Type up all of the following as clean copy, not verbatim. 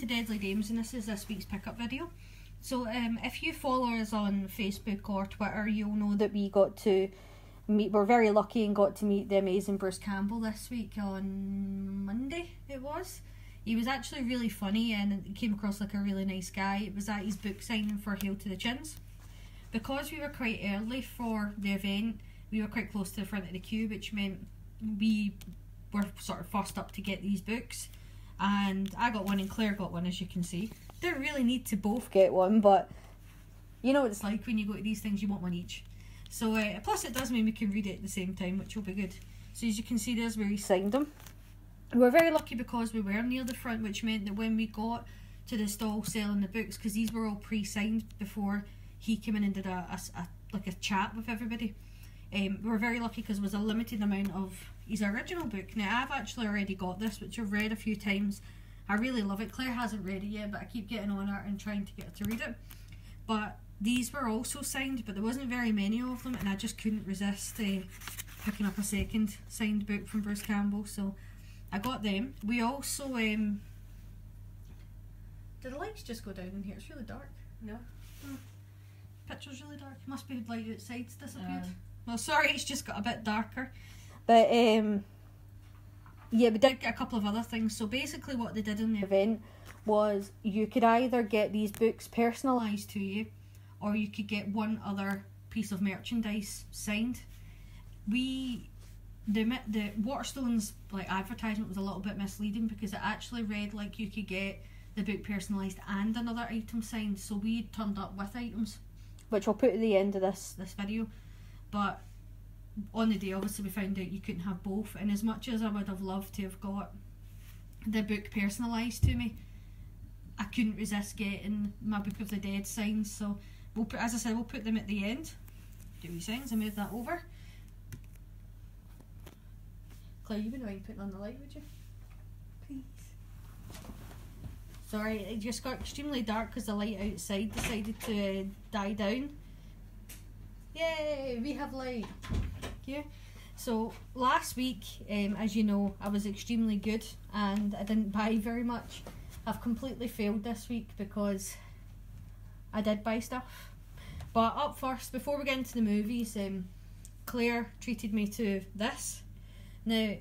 Deadly Dames, and this is this week's pickup video. So if you follow us on Facebook or Twitter, you'll know that we got to meet, we're very lucky and got to meet the amazing Bruce Campbell this week on Monday it was. He was actually really funny and came across like a really nice guy. It was at his book signing for Hail to the Chins. Because we were quite early for the event, we were quite close to the front of the queue, which meant we were sort of first up to get these books. And I got one and Claire got one, as you can see. Didn't really need to both get one, but you know what it's like when you go to these things, you want one each. So plus it does mean we can read it at the same time, which will be good. So as you can see, there's where he signed them. We were very lucky because we were near the front, which meant that when we got to the stall selling the books, because these were all pre-signed before he came in and did a chat with everybody. We were very lucky because there was a limited amount of his original book. Now I've actually already got this, which I've read a few times. I really love it. Claire hasn't read it yet, but I keep getting on her and trying to get her to read it. But these were also signed, but there wasn't very many of them, and I just couldn't resist picking up a second signed book from Bruce Campbell, so I got them. We also did the lights just go down in here? It's really dark. No. Picture's really dark. Must be the light outside's disappeared. Well, sorry, it's just got a bit darker. But yeah, we did get a couple of other things. So basically what they did in the event was you could either get these books personalised to you, or you could get one other piece of merchandise signed. The Waterstones advertisement was a little bit misleading because it actually read like you could get the book personalised and another item signed. So we turned up with items, which I'll put at the end of this video. But on the day, obviously, we found out you couldn't have both. And as much as I would have loved to have got the book personalised to me, I couldn't resist getting my Book of the Dead signed. So we'll put, as I said, we'll put them at the end. Do these things. I move that over. Claire, you wouldn't mind putting on the light, would you? Please. Sorry, it just got extremely dark because the light outside decided to die down. Yay, we have light. Yeah. So last week, as you know, I was extremely good and I didn't buy very much. I've completely failed this week because I did buy stuff. But up first, before we get into the movies, Claire treated me to this. Now,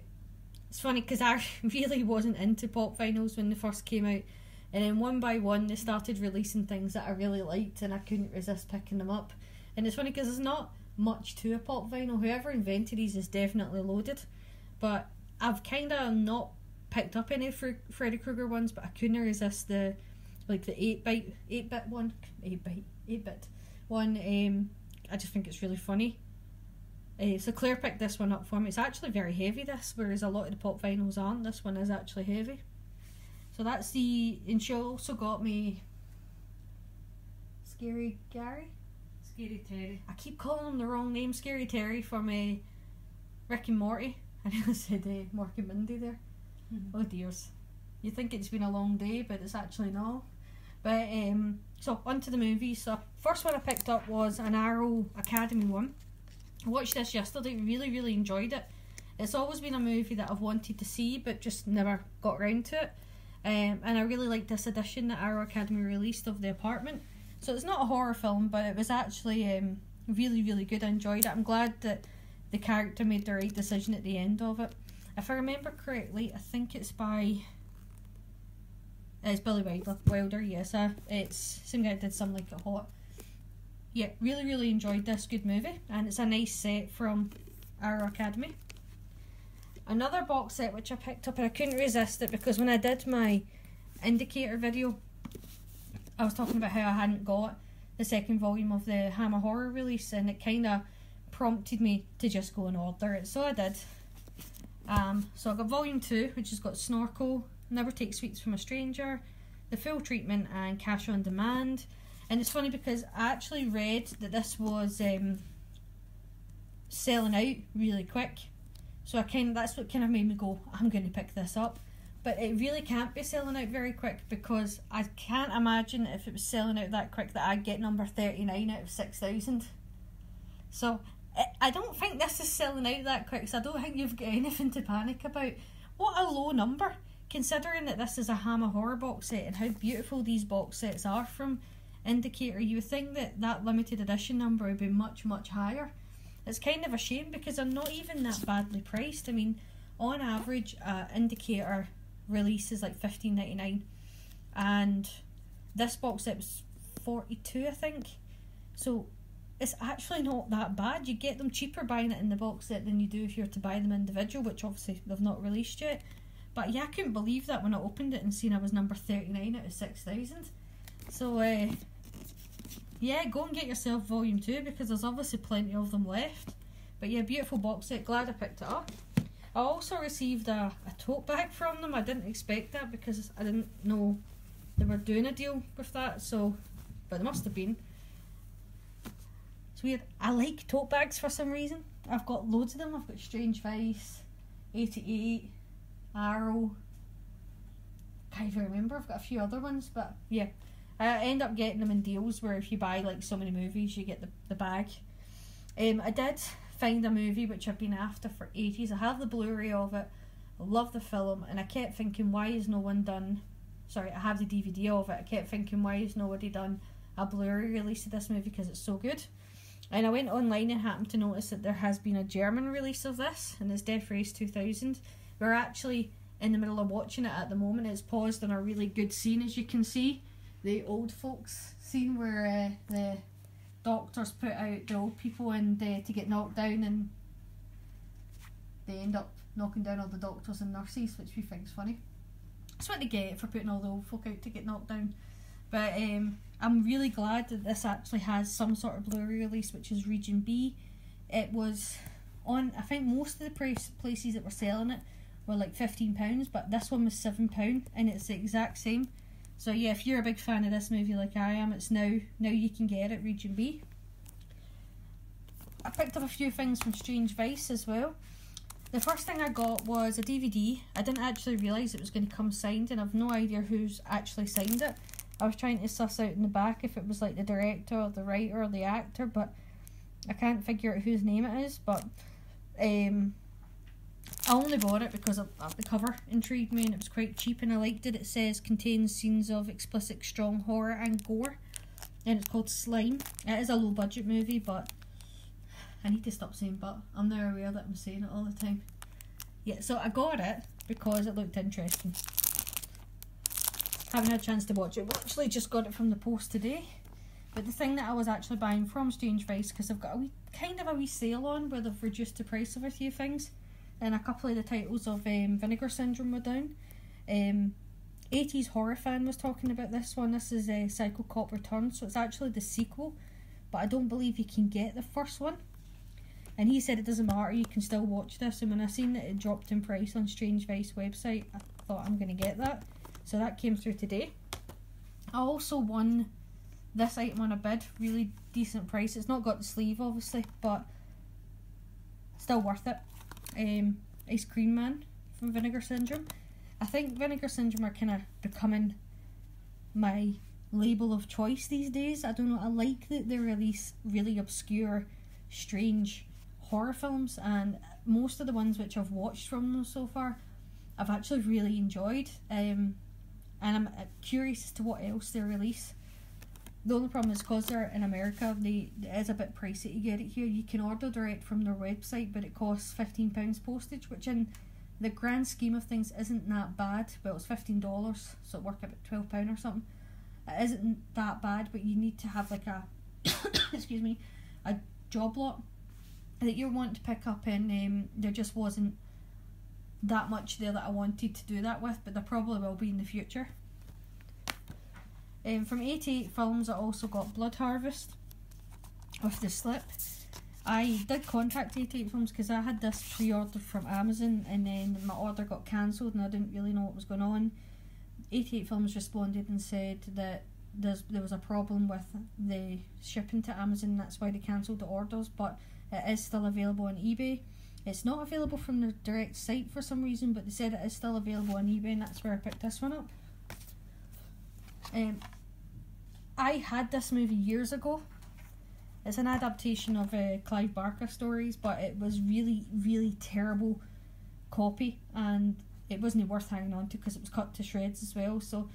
it's funny because I really wasn't into pop vinyls when they first came out. And then one by one, they started releasing things that I really liked and I couldn't resist picking them up. And it's funny because there's not much to a pop vinyl. Whoever invented these is definitely loaded. But I've kind of not picked up any Freddy Krueger ones, but I couldn't resist the 8-bit one. I just think it's really funny. So Claire picked this one up for me. It's actually very heavy, this, whereas a lot of the pop vinyls aren't. This one is actually heavy. So that's and she also got me Scary Gary? Scary Terry. I keep calling him the wrong name. Scary Terry from Rick and Morty. I nearly said Mork and Mindy there. Oh dears. You think it's been a long day, but it's actually not. But so on to the movies. So first one I picked up was an Arrow Academy one. I watched this yesterday, really enjoyed it. It's always been a movie that I've wanted to see but just never got around to it. And I really liked this edition that Arrow Academy released of The Apartment. So it's not a horror film, but it was actually really good. I enjoyed it. I'm glad that the character made the right decision at the end of it. If I remember correctly, I think it's Billy Wilder, yes. It's some guy that did Some Like It Hot. Yeah, really enjoyed this. Good movie, and it's a nice set from Arrow Academy. Another box set which I picked up, and I couldn't resist it because when I did my indicator video, I was talking about how I hadn't got the second volume of the Hammer Horror release, and it kind of prompted me to just go and order it, so I did. So I got volume 2, which has got Snorkel, Never Take Sweets from a Stranger, The Full Treatment, and Cash on Demand. And it's funny because I actually read that this was selling out really quick, so that's what kind of made me go, I'm going to pick this up. But it really can't be selling out very quick because I can't imagine if it was selling out that quick that I'd get number 39 out of 6,000. So I don't think this is selling out that quick, so I don't think you've got anything to panic about. What a low number. considering that this is a Hammer horror box set and how beautiful these box sets are from Indicator, you would think that that limited edition number would be much, much higher. It's kind of a shame because they're not even that badly priced. I mean, on average, Indicator release is like $15.99, and this box set was $42, I think. So it's actually not that bad. You get them cheaper buying it in the box set than you do if you were to buy them individual, which obviously they've not released yet. But yeah, I couldn't believe that when I opened it and seen I was number 39 out of 6,000. So yeah, go and get yourself volume 2 because there's obviously plenty of them left. But yeah, beautiful box set, glad I picked it up. I also received a tote bag from them. I didn't expect that because I didn't know they were doing a deal with that, so, but they must have been. It's weird, I like tote bags for some reason. I've got loads of them. I've got Strange Vice, 88, Arrow, can't even remember, I've got a few other ones, but yeah. I end up getting them in deals where if you buy like so many movies you get the bag. I did find a movie which I've been after for ages. I have the Blu-ray of it, I love the film, and I kept thinking why has no one done, sorry, I have the DVD of it, I kept thinking why has nobody done a Blu-ray release of this movie because it's so good. And I went online and happened to notice that there has been a German release of this, and it's Death Race 2000. We're actually in the middle of watching it at the moment. It's paused on a really good scene, as you can see. The old folks scene where the doctors put out the old people and to get knocked down, and they end up knocking down all the doctors and nurses, which we think is funny. That's what they get for putting all the old folk out to get knocked down. But I'm really glad that this actually has some sort of Blu-ray release, which is Region B. It was on, I think most of the places that were selling it were like £15, but this one was £7 and it's the exact same. So yeah, if you're a big fan of this movie like I am, it's now you can get it, Region B. I picked up a few things from Strange Vice as well. The first thing I got was a DVD. I didn't actually realise it was going to come signed, and I've no idea who's actually signed it. I was trying to suss out in the back if it was like the director or the writer or the actor, but I can't figure out whose name it is. But I only bought it because of the cover intrigued me and it was quite cheap and I liked it. It says contains scenes of explicit strong horror and gore, and it's called Slime. It is a low budget movie, but I need to stop saying but. I'm now aware that I'm saying it all the time. Yeah, so I got it because it looked interesting. Haven't had a chance to watch it. We actually just got it from the post today. But the thing that I was actually buying from Strange Vice, because I've got a wee, kind of a wee sale on where they've reduced the price of a few things, and a couple of the titles of Vinegar Syndrome were down. 80s Horror Fan was talking about this one. This is Psycho Cop Returns, so it's actually the sequel, but I don't believe you can get the first one. And he said it doesn't matter, you can still watch this, and when I seen that it dropped in price on Strange Vice website, I thought I'm going to get that. So that came through today. I also won this item on a bid, really decent price. It's not got the sleeve obviously, but still worth it. Ice Cream Man from Vinegar Syndrome. I think Vinegar Syndrome are kind of becoming my label of choice these days. I don't know, I like that they release really obscure, strange horror films, and most of the ones which I've watched from them so far I've actually really enjoyed. And I'm curious as to what else they release. The only problem is because they're in America, it is a bit pricey to get it here. You can order direct from their website, but it costs £15 postage, which in the grand scheme of things isn't that bad. Well, it's $15, so it worked out about £12 or something. It isn't that bad, but you need to have like a excuse me, a job lot that you're wanting to pick up, and there just wasn't that much there that I wanted to do that with, but there probably will be in the future. From 88 Films I also got Blood Harvest with the slip. I did contact 88 Films because I had this pre-ordered from Amazon and then my order got cancelled and I didn't really know what was going on. 88 Films responded and said that there was a problem with the shipping to Amazon, that's why they cancelled the orders, but it is still available on eBay. It's not available from the direct site for some reason, but they said it is still available on eBay, and that's where I picked this one up. I had this movie years ago. It's an adaptation of Clive Barker stories, but it was really, really terrible copy, and it wasn't worth hanging on to because it was cut to shreds as well. So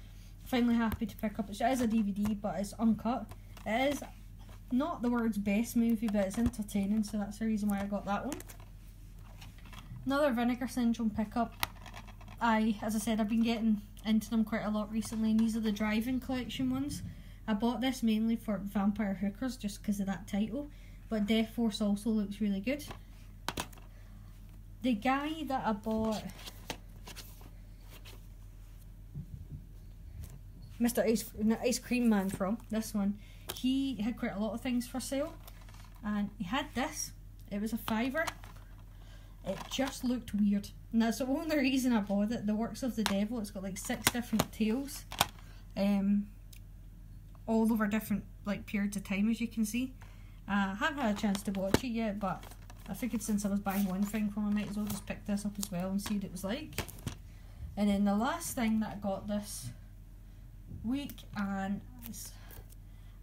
finally happy to pick up. It is a DVD, but it's uncut. It is not the world's best movie, but it's entertaining, so that's the reason why I got that one. Another Vinegar Syndrome pickup. As I said, I've been getting into them quite a lot recently, and these are the Drive-In collection ones. I bought this mainly for Vampire Hookers just because of that title, but Death Force also looks really good. The guy that I bought Mr. Ice Cream Man from, this one, he had quite a lot of things for sale, and he had this. It was a $5. It just looked weird, and that's the only reason I bought it. The Works of the Devil. It's got like 6 different tales, all over different like periods of time, as you can see. I haven't had a chance to watch it yet, but I figured since I was buying one thing from, I might as well just pick this up as well and see what it was like. And then the last thing that I got this week, and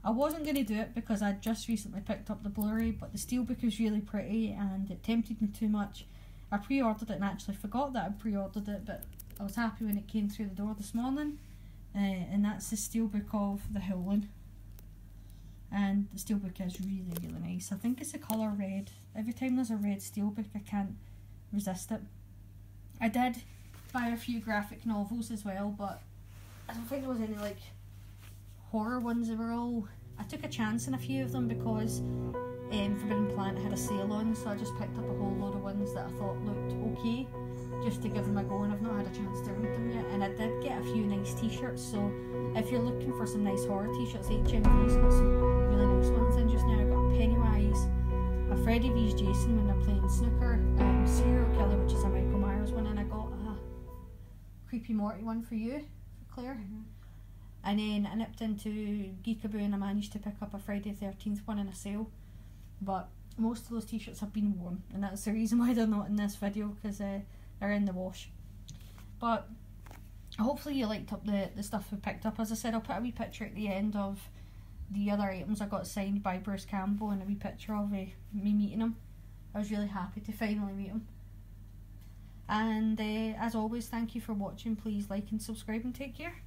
I wasn't going to do it because I'd just recently picked up the Blu-ray, but the steelbook is really pretty and it tempted me too much. I pre-ordered it and actually forgot that I pre-ordered it, but I was happy when it came through the door this morning. And that's the steelbook of The Howling. And the steelbook is really, really nice. I think it's the colour red. Every time there's a red steelbook, I can't resist it. I did buy a few graphic novels as well, but I don't think there was any like horror ones. They were all, I took a chance in a few of them because Forbidden Planet had a sale on, so I just picked up a whole load of ones that I thought looked okay just to give them a go, and I've not had a chance to read them yet. And I did get a few nice t-shirts, so if you're looking for some nice horror t-shirts, HMV's got some really nice ones in just now. I got a Pennywise, a Freddy vs Jason when they're playing snooker, Serial Killer, which is a Michael Myers one, and I got a Creepy Morty one for you, for Claire. And then I nipped into Geekaboo and I managed to pick up a Friday the 13th one in a sale, but most of those t-shirts have been worn, and that's the reason why they're not in this video, because they're in the wash. But hopefully you liked up the stuff we picked up. As I said, I'll put a wee picture at the end of the other items I got signed by Bruce Campbell and a wee picture of me meeting him. I was really happy to finally meet him. And as always, thank you for watching. Please like and subscribe and take care.